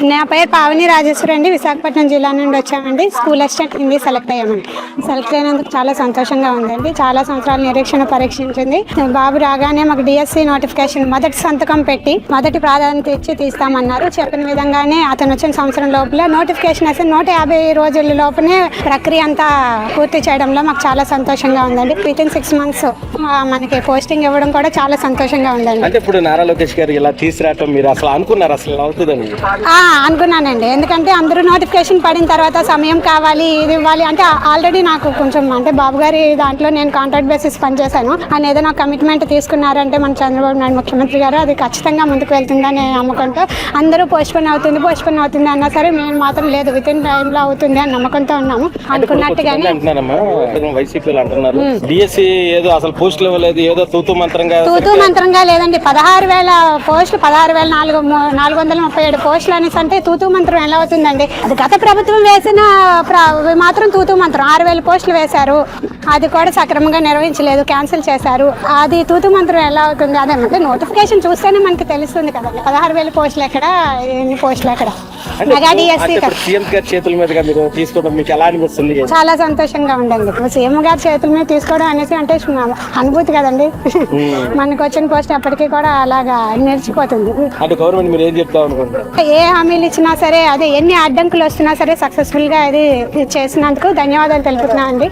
నా పేరు పావని రాజేశ్వరి అండి. విశాఖపట్నం జిల్లా నుండి వచ్చామండి. స్కూల్ అసిస్టెంట్ హిందీ సెలెక్ట్ అయ్యామండి. సెలెక్ట్ అయినందుకు చాలా సంతోషంగా ఉందండి. చాలా సంవత్సరాల నిరీక్షణ పరీక్షించింది. బాబు రాగానే మాకు డిఎస్సి నోటిఫికేషన్ మొదటి సంతకం పెట్టి మొదటి ప్రాధాన్యత ఇచ్చి తీస్తామన్నారు. చెప్పిన విధంగానే అతను వచ్చిన సంవత్సరం లోపల నోటిఫికేషన్ వేసి 150 రోజుల లోపలే ప్రక్రియ అంతా పూర్తి చేయడంలో మాకు చాలా సంతోషంగా ఉందండి. వితిన్ 6 months మనకి పోస్టింగ్ ఇవ్వడం కూడా చాలా సంతోషంగా ఉందండి. అంటే ఇప్పుడు నారా లోకేష్ గారు ఇలా తీసుకురావటం మీరు అసలు అనుకున్నారు అసలు అవుతుందని? అనుకున్నానండి. ఎందుకంటే అందరూ నోటిఫికేషన్ పడిన తర్వాత సమయం కావాలి, ఇది ఇవ్వాలి అంటే ఆల్రెడీ నాకు కొంచెం అంటే బాబు గారి దాంట్లో నేను కాంట్రాక్ట్ బేసిస్ పనిచేశాను. ఆయన ఏదైనా కమిట్మెంట్ తీసుకున్నారంటే మన చంద్రబాబు నాయుడు ముఖ్యమంత్రి గారు అది ఖచ్చితంగా ముందుకు వెళ్తుందని నమ్మకంతో అందరూ పోస్ట్పోన్ అవుతుంది అన్నా సరే మేము మాత్రం లేదు, విత్ ఇన్ టైంలో అవుతుంది అని నమ్మకంతో ఉన్నాము. అనుకున్నట్టుగానే వైసీపీ అంటున్నారు డిఎస్సి ఏదో అసలు పోస్టులు ఇవ్వలేదు, ఏదో తూతూ మంత్రంగా లేదండి. 16,000 పోస్టులు 16,437 పోస్టులు అనేసి అంటే తూతూ మంత్రం ఎలా అవుతుందండి? అది గత ప్రభుత్వం వేసిన మాత్రం తూతూ మంత్రం 6,000 పోస్టులు వేశారు. అది కూడా సక్రమంగా నిర్వహించలేదు, క్యాన్సిల్ చేశారు. అది తూతూ మంత్రం ఎలా అవుతుంది? అదేమంటే నోటిఫికేషన్ చూస్తేనే మనకి తెలుస్తుంది కదండి. 16,000 పోస్టులు ఎక్కడ, ఎన్ని పోస్టులు ఎక్కడ. చాలా సంతోషంగా ఉండండి. సీఎం గారి చేతుల మీద తీసుకోవడం అనేసి అంటే అనుభూతి కదండి. మనకు వచ్చిన పోస్ట్ అప్పటికీ కూడా అలాగా నిలిచిపోతుంది. ఏ హామీలు ఇచ్చినా సరే, అదే ఎన్ని అడ్డంకులు వస్తున్నా సరే సక్సెస్ఫుల్ గా అది చేసినందుకు ధన్యవాదాలు తెలుపుతున్నాను అండి.